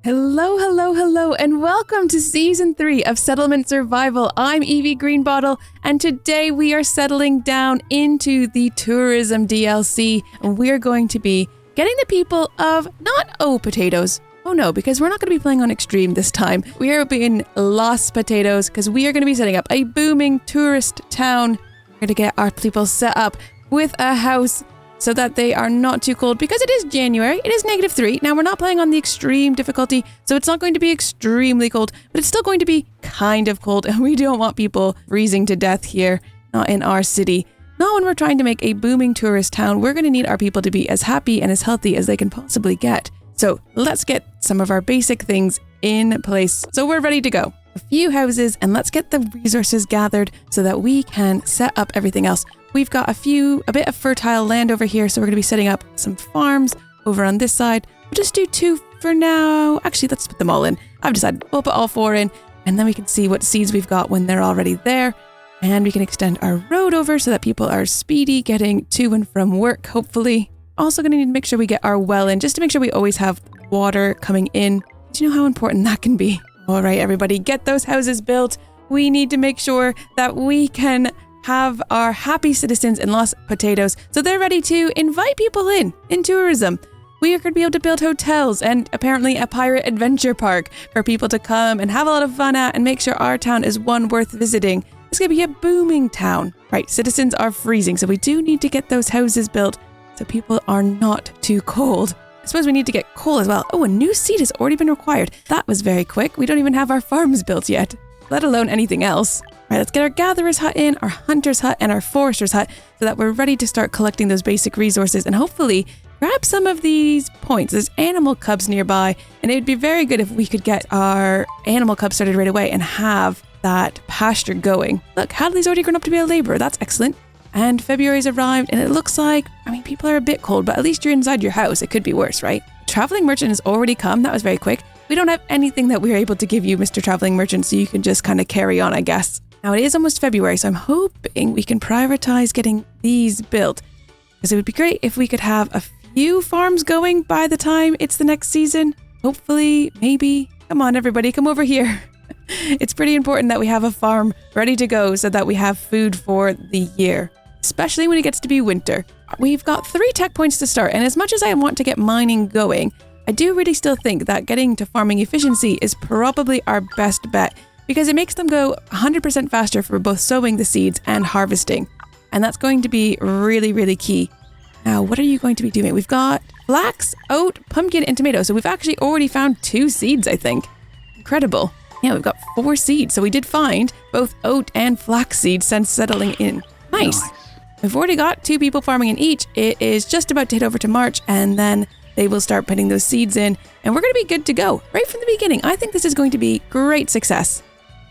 Hello, hello, hello, and welcome to Season 3 of Settlement Survival. I'm Evie Greenbottle, and today we are settling down into the tourism DLC, and we're going to be getting the people of not potatoes. Oh no, because we're not going to be playing on extreme this time. We are being Los Potatoes, because we are going to be setting up a booming tourist town. We're going to get our people set up with a house so that they are not too cold, because it is January, it is -3. Now, we're not playing on the extreme difficulty, so it's not going to be extremely cold, but it's still going to be kind of cold, and we don't want people freezing to death here, not in our city. Not when we're trying to make a booming tourist town. We're going to need our people to be as happy and as healthy as they can possibly get. So let's get some of our basic things in place. So we're ready to go. A few houses, and let's get the resources gathered so that we can set up everything else. We've got a bit of fertile land over here, so we're going to be setting up some farms over on this side. We'll just do 2 for now. Actually, let's put them all in. I've decided we'll put all 4 in, and then we can see what seeds we've got when they're already there. And we can extend our road over so that people are speedy getting to and from work, hopefully. Also going to need to make sure we get our well in, just to make sure we always have water coming in. Do you know how important that can be? All right, everybody, get those houses built. We need to make sure that we can have our happy citizens in Los Potatoes so they're ready to invite people in tourism. We are going to be able to build hotels and apparently a pirate adventure park for people to come and have a lot of fun at and make sure our town is one worth visiting. It's going to be a booming town. Right, citizens are freezing, so we do need to get those houses built so people are not too cold. I suppose we need to get coal as well. Oh, a new seed has already been required. That was very quick. We don't even have our farms built yet, let alone anything else. Right, let's get our gatherer's hut in, our hunter's hut, and our forester's hut so that we're ready to start collecting those basic resources and hopefully grab some of these points. There's animal cubs nearby, and it would be very good if we could get our animal cubs started right away and have that pasture going. Look, Hadley's already grown up to be a laborer. That's excellent. And February's arrived, and it looks like, people are a bit cold, but at least you're inside your house. It could be worse, right? Traveling merchant has already come. That was very quick. We don't have anything that we're able to give you, Mr. Traveling Merchant, so you can just kind of carry on, I guess. Now, it is almost February, so I'm hoping we can prioritize getting these built, because it would be great if we could have a few farms going by the time it's the next season. Hopefully, maybe. Come on, everybody, come over here. It's pretty important that we have a farm ready to go so that we have food for the year, especially when it gets to be winter. We've got 3 tech points to start, and as much as I want to get mining going, I do really still think that getting to farming efficiency is probably our best bet, because it makes them go 100% faster for both sowing the seeds and harvesting. And that's going to be really, really key. Now, what are you going to be doing? We've got flax, oat, pumpkin, and tomato. So we've actually already found 2 seeds, I think. Incredible. Yeah, we've got 4 seeds. So we did find both oat and flax seeds since settling in. Nice. We've already got 2 people farming in each. It is just about to hit over to March, and then they will start putting those seeds in, and we're going to be good to go right from the beginning. I think this is going to be great success.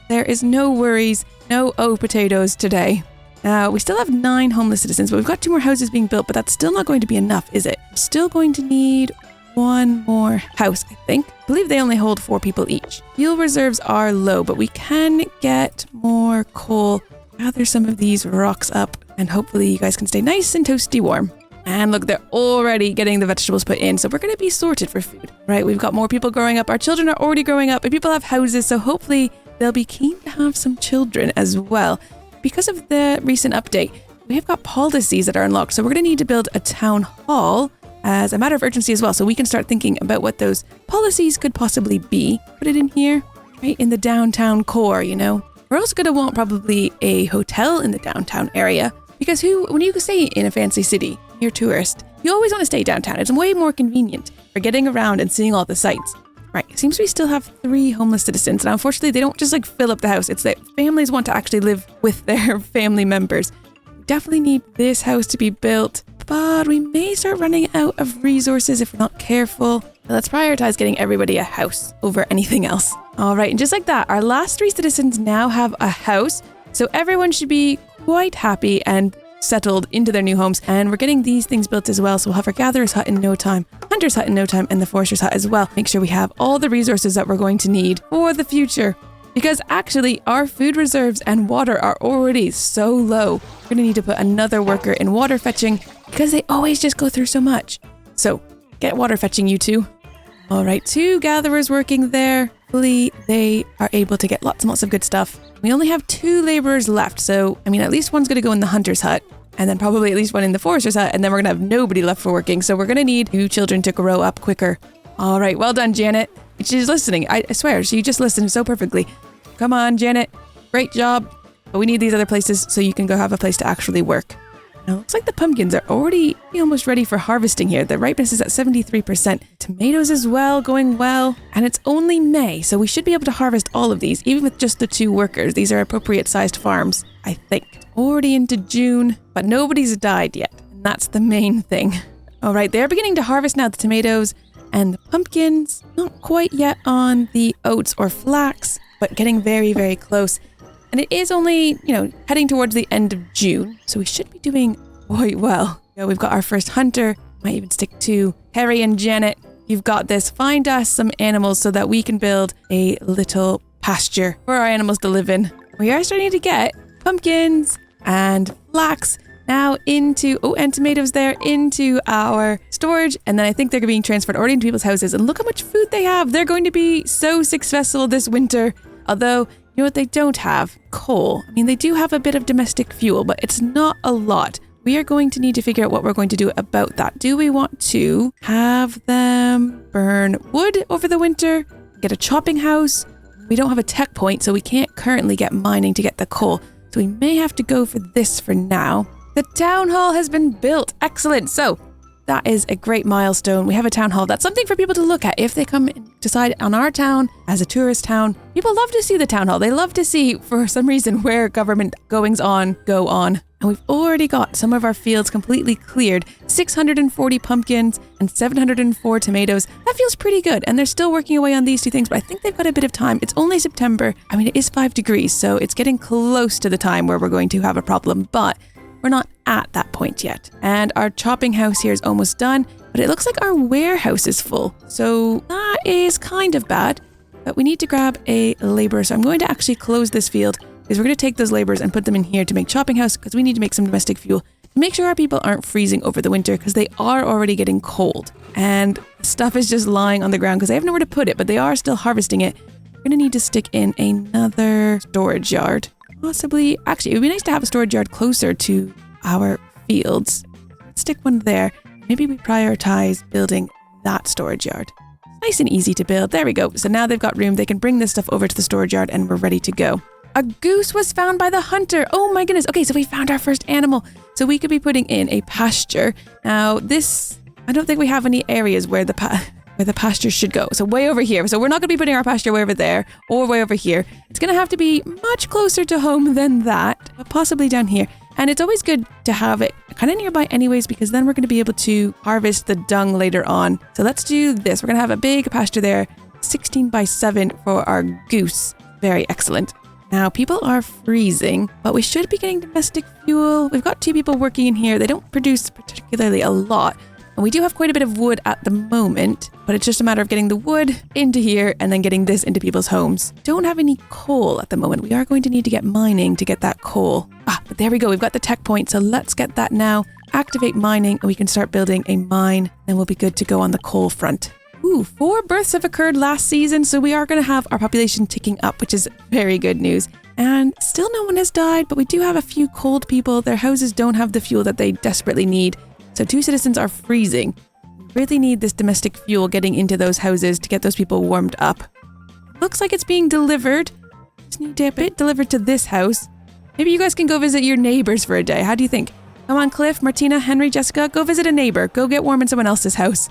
There is no worries, no potatoes today. We still have 9 homeless citizens, but we've got 2 more houses being built, but that's still not going to be enough, is it? We're still going to need 1 more house, I think. I believe they only hold 4 people each. Fuel reserves are low, but we can get more coal, gather some of these rocks up, and hopefully you guys can stay nice and toasty warm. And look, they're already getting the vegetables put in, so we're going to be sorted for food. Right, we've got more people growing up. Our children are already growing up, and people have houses, so hopefully they'll be keen to have some children as well. Because of the recent update, we have got policies that are unlocked, so we're going to need to build a town hall as a matter of urgency as well, so we can start thinking about what those policies could possibly be. Put it in here, right in the downtown core, We're also going to want probably a hotel in the downtown area, because when you stay in a fancy city, you're a tourist, you always want to stay downtown. It's way more convenient for getting around and seeing all the sights. Right, it seems we still have 3 homeless citizens, and unfortunately they don't just fill up the house. It's that families want to actually live with their family members. We definitely need this house to be built, but we may start running out of resources if we're not careful. Let's prioritize getting everybody a house over anything else. All right, and just like that, our last 3 citizens now have a house, so everyone should be quite happy and settled into their new homes, and we're getting these things built as well, so we'll have our gatherer's hut in no time, hunter's hut in no time, and the forester's hut as well. Make sure we have all the resources that we're going to need for the future, because actually our food reserves and water are already so low. We're going to need to put another worker in water fetching because they always just go through so much. So get water fetching, you 2. All right, 2 gatherers working there. Hopefully they are able to get lots and lots of good stuff. We only have 2 laborers left, so I mean at least one's going to go in the hunter's hut, and then probably at least one in the forester's hut, and then we're going to have nobody left for working, so we're going to need 2 children to grow up quicker. All right, well done, Janet. She's listening. I swear, she just listened so perfectly. Come on, Janet. Great job. But we need these other places so you can go have a place to actually work. Now, it looks like the pumpkins are already almost ready for harvesting here. The ripeness is at 73%. Tomatoes as well, going well. And it's only May, so we should be able to harvest all of these, even with just the 2 workers. These are appropriate sized farms, I think. Already into June, but nobody's died yet. And that's the main thing. All right, they're beginning to harvest now the tomatoes and the pumpkins. Not quite yet on the oats or flax, but getting very, very close. And it is only, heading towards the end of June, so we should be doing quite well. We've got our first hunter. Might even stick to Harry and Janet. You've got this. Find us some animals so that we can build a little pasture for our animals to live in. We are starting to get pumpkins and flax now into, and tomatoes there, into our storage. And then I think they're being transferred already into people's houses. And look how much food they have. They're going to be so successful this winter. Although, you know what they don't have? Coal. I mean, they do have a bit of domestic fuel, but it's not a lot. We are going to need to figure out what we're going to do about that. Do we want to have them burn wood over the winter? Get a chopping house? We don't have a tech point, so we can't currently get mining to get the coal. So we may have to go for this for now. The town hall has been built. Excellent. So that is a great milestone. We have a town hall. That's something for people to look at if they come and decide on our town as a tourist town. People love to see the town hall. They love to see, for some reason, where government goings on go on. And we've already got some of our fields completely cleared. 640 pumpkins and 704 tomatoes. That feels pretty good. And they're still working away on these 2 things, but I think they've got a bit of time. It's only September. I mean, it is 5 degrees, so it's getting close to the time where we're going to have a problem, but we're not at that point yet. And our chopping house here is almost done, but it looks like our warehouse is full. So that is kind of bad, but we need to grab a laborer. So I'm going to actually close this field because we're going to take those laborers and put them in here to make chopping house because we need to make some domestic fuel to make sure our people aren't freezing over the winter because they are already getting cold. And stuff is just lying on the ground because they have nowhere to put it, but they are still harvesting it. We're going to need to stick in another storage yard. Possibly, actually, it would be nice to have a storage yard closer to our fields. Let's stick one there. Maybe we prioritize building that storage yard. Nice and easy to build. There we go. So now they've got room. They can bring this stuff over to the storage yard and we're ready to go. A goose was found by the hunter. Oh my goodness. Okay, so we found our first animal. So we could be putting in a pasture. Now this, I don't think we have any areas where the pasture should go. So way over here. So we're not going to be putting our pasture way over there or way over here. It's going to have to be much closer to home than that, but possibly down here. And it's always good to have it kind of nearby anyways, because then we're going to be able to harvest the dung later on. So let's do this. We're going to have a big pasture there, 16 by 7 for our goose. Very excellent. Now people are freezing, but we should be getting domestic fuel. We've got 2 people working in here. They don't produce particularly a lot. And we do have quite a bit of wood at the moment, but it's just a matter of getting the wood into here and then getting this into people's homes. Don't have any coal at the moment. We are going to need to get mining to get that coal. But there we go. We've got the tech point. So let's get that now. Activate mining and we can start building a mine. Then we'll be good to go on the coal front. 4 births have occurred last season. So we are going to have our population ticking up, which is very good news. And still no one has died, but we do have a few cold people. Their houses don't have the fuel that they desperately need. So 2 citizens are freezing. We really need this domestic fuel getting into those houses to get those people warmed up. Looks like it's being delivered. Just need to get it delivered to this house. Maybe you guys can go visit your neighbors for a day. How do you think? Come on, Cliff, Martina, Henry, Jessica, go visit a neighbor. Go get warm in someone else's house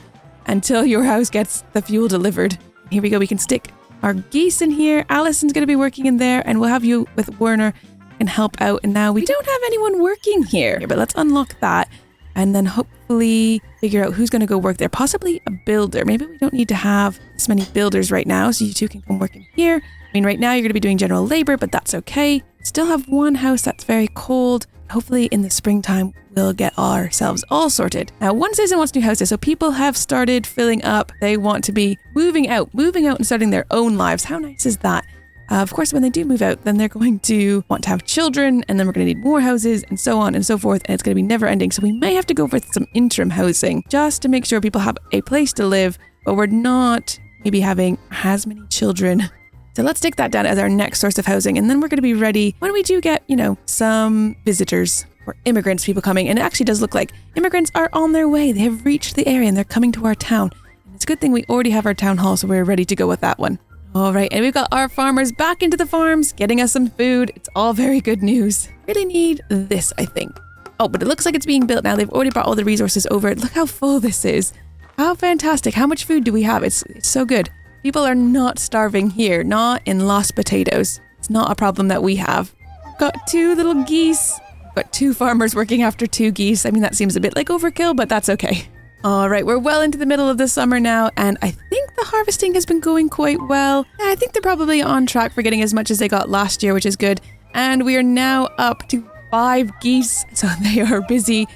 until your house gets the fuel delivered. Here we go. We can stick our geese in here. Allison's going to be working in there, and we'll have you with Werner and help out. And now we don't have anyone working here, but let's unlock that. And then hopefully figure out who's going to go work there. Possibly a builder. Maybe we don't need to have this many builders right now. So you 2 can come work in here. I mean, right now you're going to be doing general labor, but that's okay. Still have 1 house that's very cold. Hopefully in the springtime, we'll get ourselves all sorted. Now, 1 citizen wants new houses. So people have started filling up. They want to be moving out and starting their own lives. How nice is that? Of course, when they do move out, then they're going to want to have children, and then we're going to need more houses and so on and so forth, and it's going to be never ending. So we may have to go for some interim housing just to make sure people have a place to live but we're not maybe having as many children. So let's take that down as our next source of housing. And then we're going to be ready when we do get, some visitors or immigrants, people coming. And it actually does look like immigrants are on their way. They have reached the area and they're coming to our town. And it's a good thing we already have our town hall, so we're ready to go with that one. All right, and we've got our farmers back into the farms, getting us some food. It's all very good news. Really need this, I think. Oh, but it looks like it's being built now. They've already brought all the resources over. Look how full this is. How fantastic. How much food do we have? It's so good. People are not starving here, not in Lost Potatoes. It's not a problem that we have. Got 2 little geese. Got 2 farmers working after 2 geese. I mean, that seems a bit like overkill, but that's okay. All right, we're well into the middle of the summer now, and I think the harvesting has been going quite well. I think they're probably on track for getting as much as they got last year, which is good. And we are now up to 5 geese, so they are busy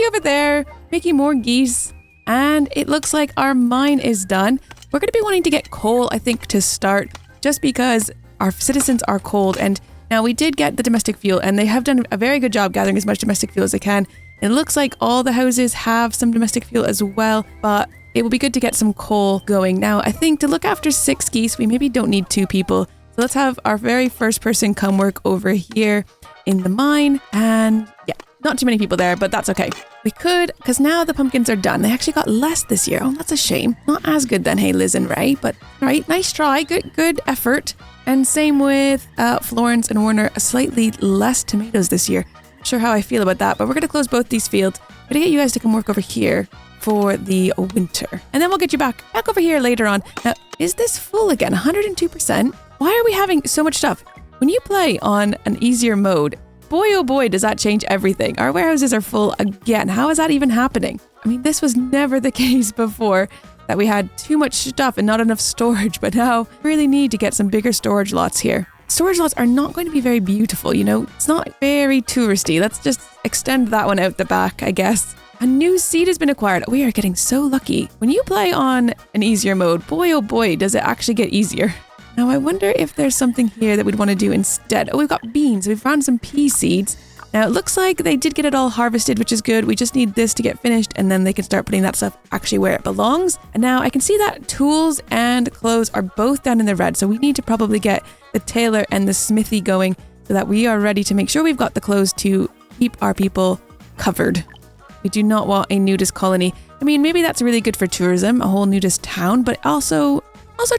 over there, making more geese. And it looks like our mine is done. We're going to be wanting to get coal, I think, to start, just because our citizens are cold. And now we did get the domestic fuel, and they have done a very good job gathering as much domestic fuel as they can. It looks like all the houses have some domestic fuel as well, but it will be good to get some coal going. Now, I think to look after 6 geese, we maybe don't need 2 people. So let's have our very first person come work over here in the mine. And yeah, not too many people there, but that's okay. We could, because now the pumpkins are done. They actually got less this year. Oh, that's a shame. Not as good then, hey, Liz and Ray, but right, nice try. Good effort. And same with Florence and Warner, slightly less tomatoes this year. Not sure how I feel about that, but we're going to close both these fields. We're going to get you guys to come work over here for the winter. And then we'll get you back over here later on. Now, is this full again? 102%? Why are we having so much stuff? When you play on an easier mode, boy, oh boy, does that change everything. Our warehouses are full again. How is that even happening? I mean, this was never the case before, that we had too much stuff and not enough storage, but now we really need to get some bigger storage lots here. Storage lots are not going to be very beautiful, it's not very touristy. Let's just extend that one out the back, I guess. A new seed has been acquired. We are getting so lucky. When you play on an easier mode, boy, oh boy, does it actually get easier. Now, I wonder if there's something here that we'd want to do instead. Oh, we've got beans. We've found some pea seeds. Now, it looks like they did get it all harvested, which is good. We just need this to get finished, and then they can start putting that stuff actually where it belongs. And now I can see that tools and clothes are both down in the red, so we need to probably get the tailor and the smithy going so that we are ready to make sure we've got the clothes to keep our people covered. We do not want a nudist colony. I mean, maybe that's really good for tourism, a whole nudist town, but also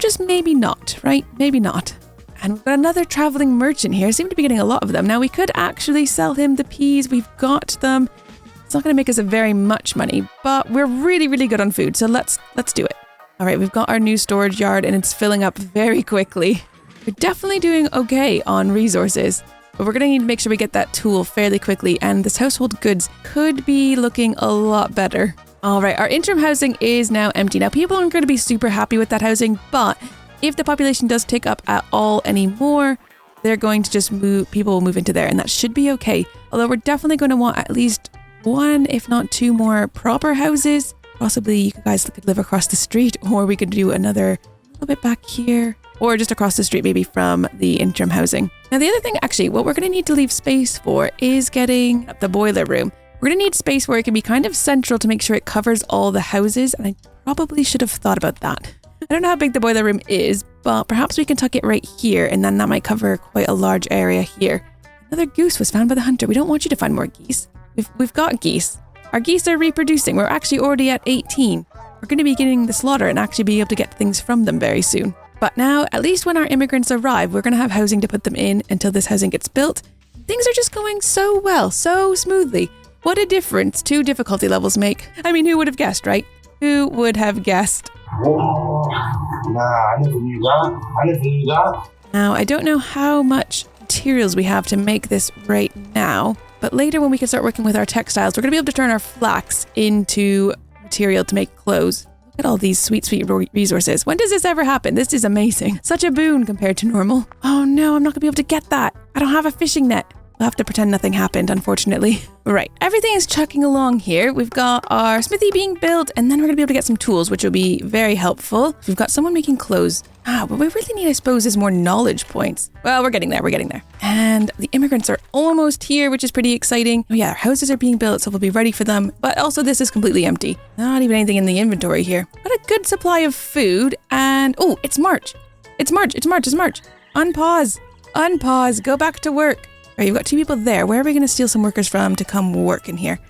just maybe not, right? Maybe not. And we've got another traveling merchant here. Seem to be getting a lot of them. Now, we could actually sell him the peas. We've got them. It's not going to make us a very much money, but we're really, really good on food. So let's do it. All right, we've got our new storage yard and it's filling up very quickly. We're definitely doing okay on resources, but we're going to need to make sure we get that tool fairly quickly. And this household goods could be looking a lot better. All right, our interim housing is now empty. Now, people aren't going to be super happy with that housing, but if the population does tick up at all anymore, they're going to just people will move into there, and that should be okay. Although we're definitely going to want at least 1, if not 2 more proper houses. Possibly you guys could live across the street, or we could do another a little bit back here, or just across the street maybe from the interim housing. Now, the other thing, actually, what we're going to need to leave space for is getting the boiler room. We're going to need space where it can be kind of central to make sure it covers all the houses, and I probably should have thought about that. I don't know how big the boiler room is, but perhaps we can tuck it right here, and then that might cover quite a large area here. Another goose was found by the hunter. We don't want you to find more geese. We've got geese. Our geese are reproducing. We're actually already at 18. We're going to be getting the slaughter and actually be able to get things from them very soon. But now, at least when our immigrants arrive, we're going to have housing to put them in until this housing gets built. Things are just going so well, so smoothly. What a difference 2 difficulty levels make. I mean, who would have guessed, right? Who would have guessed? Now, I don't know how much materials we have to make this right now, but later when we can start working with our textiles, we're going to be able to turn our flax into material to make clothes. Look at all these sweet, sweet resources. When does this ever happen? This is amazing. Such a boon compared to normal. Oh no, I'm not going to be able to get that. I don't have a fishing net. We'll have to pretend nothing happened, unfortunately. Right, everything is chugging along here. We've got our smithy being built, and then we're going to be able to get some tools, which will be very helpful. We've got someone making clothes. What we really need, I suppose, is more knowledge points. Well, we're getting there. And the immigrants are almost here, which is pretty exciting. Oh yeah, our houses are being built, so we'll be ready for them. But also this is completely empty. Not even anything in the inventory here. But a good supply of food, and oh, it's March. It's March. Unpause, go back to work. All right, you've got 2 people there. Where are we going to steal some workers from to come work in here?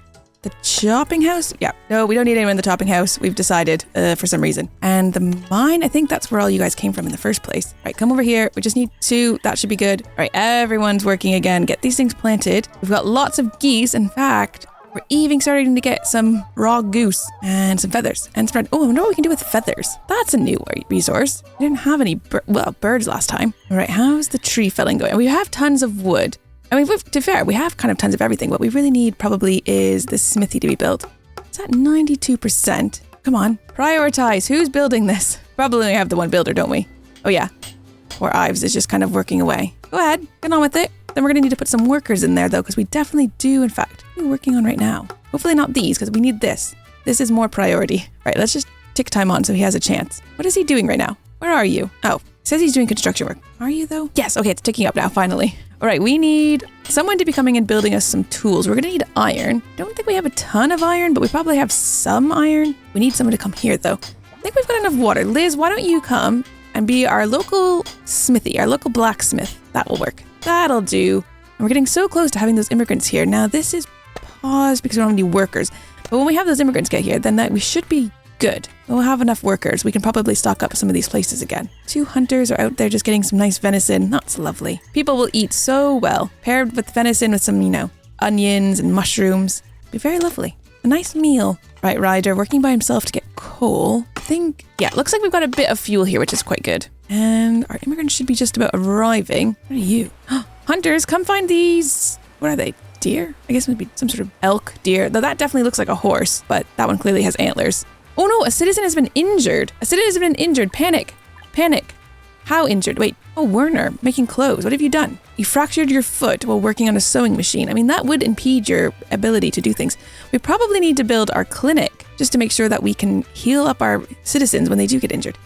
The chopping house? Yeah. No, we don't need anyone in the chopping house. We've decided for some reason. And the mine, I think that's where all you guys came from in the first place. All right, come over here. We just need 2. That should be good. All right, everyone's working again. Get these things planted. We've got lots of geese. In fact, we're even starting to get some raw goose and some feathers and spread. Oh, I wonder what we can do with feathers. That's a new resource. We didn't have any birds last time. All right, how's the tree felling going? We have tons of wood. I mean, to be fair, we have kind of tons of everything. What we really need probably is the smithy to be built. It's at 92%. Come on, prioritize. Who's building this? Probably only have the one builder, don't we? Oh yeah. Poor Ives is just kind of working away. Go ahead, get on with it. Then we're going to need to put some workers in there though, because we definitely do, in fact. What are we working on right now? Hopefully not these, because we need this. This is more priority. All right, let's just tick time on so he has a chance. What is he doing right now? Where are you? Oh, it says he's doing construction work. Are you though? Yes, okay, it's ticking up now, finally. All right, we need someone to be coming and building us some tools. We're going to need iron. Don't think we have a ton of iron, but we probably have some iron. We need someone to come here, though. I think we've got enough water. Liz, why don't you come and be our local smithy, our local blacksmith? That will work. That'll do. And we're getting so close to having those immigrants here. Now, this is paused because we don't have any workers. But when we have those immigrants get here, then we should be good. We'll have enough workers. We can probably stock up some of these places again. 2 hunters are out there just getting some nice venison. That's lovely. People will eat so well. Paired with venison with some, onions and mushrooms. Be very lovely. A nice meal. Right, Ryder working by himself to get coal. It looks like we've got a bit of fuel here, which is quite good. And our immigrants should be just about arriving. What are you? Hunters, come find these. What are they? Deer? I guess it would be some sort of elk, deer. Though that definitely looks like a horse, but that one clearly has antlers. Oh no, a citizen has been injured. Panic. How injured? Wait. Oh, Werner, making clothes. What have you done? You fractured your foot while working on a sewing machine. I mean, that would impede your ability to do things. We probably need to build our clinic just to make sure that we can heal up our citizens when they do get injured.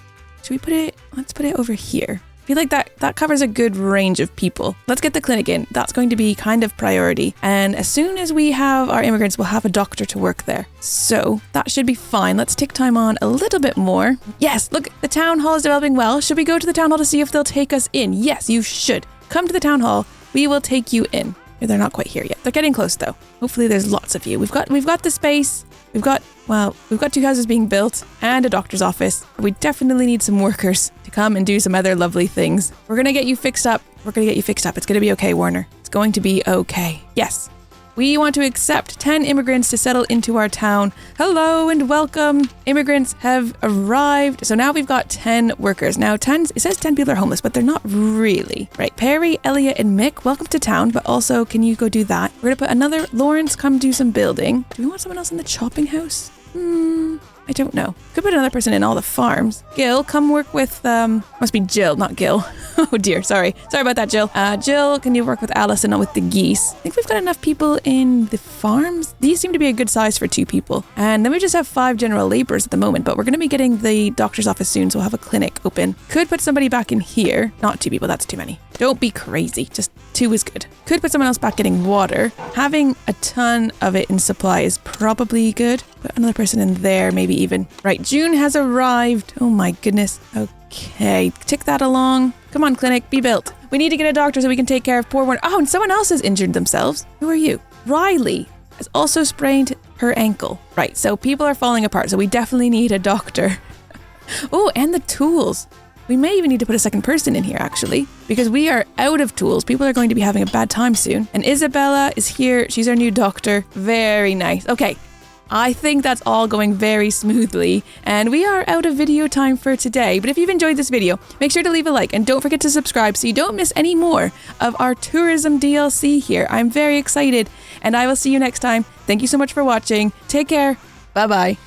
Should we let's put it over here. I feel like that covers a good range of people. Let's get the clinic in. That's going to be kind of priority. And as soon as we have our immigrants, we'll have a doctor to work there. So that should be fine. Let's tick time on a little bit more. Yes, look, the town hall is developing well. Should we go to the town hall to see if they'll take us in? Yes, you should. Come to the town hall. We will take you in. They're not quite here yet. They're getting close though. Hopefully there's lots of you. We've got the space. We've got 2 houses being built and a doctor's office. We definitely need some workers to come and do some other lovely things. We're going to get you fixed up. It's going to be okay, Werner. It's going to be okay. Yes. We want to accept 10 immigrants to settle into our town. Hello and welcome. Immigrants have arrived. So now we've got 10 workers. Now it says 10 people are homeless, but they're not really. Right, Perry, Elliot, and Mick, welcome to town, but also can you go do that? We're gonna put Lawrence, come do some building. Do we want someone else in the chopping house? I don't know. Could put another person in all the farms. Gil, come work with, must be Jill, not Gil. Oh dear, sorry. Sorry about that, Jill. Jill, can you work with Allison and with the geese? I think we've got enough people in the farms. These seem to be a good size for 2 people. And then we just have 5 general laborers at the moment, but we're going to be getting the doctor's office soon, so we'll have a clinic open. Could put somebody back in here. Not 2 people, that's too many. Don't be crazy. Just 2 is good. Could put someone else back getting water. Having a ton of it in supply is probably good. Put another person in there, maybe even. Right, June has arrived. Oh my goodness. Okay, tick that along. Come on, clinic, be built. We need to get a doctor so we can take care of poor one. Oh, and someone else has injured themselves. Who are you? Riley has also sprained her ankle. Right, so people are falling apart, so we definitely need a doctor. Oh, and the tools. We may even need to put a second person in here, actually, because we are out of tools. People are going to be having a bad time soon. And Isabella is here. She's our new doctor. Very nice. Okay, I think that's all going very smoothly. And we are out of video time for today. But if you've enjoyed this video, make sure to leave a like and don't forget to subscribe so you don't miss any more of our tourism DLC here. I'm very excited and I will see you next time. Thank you so much for watching. Take care. Bye-bye.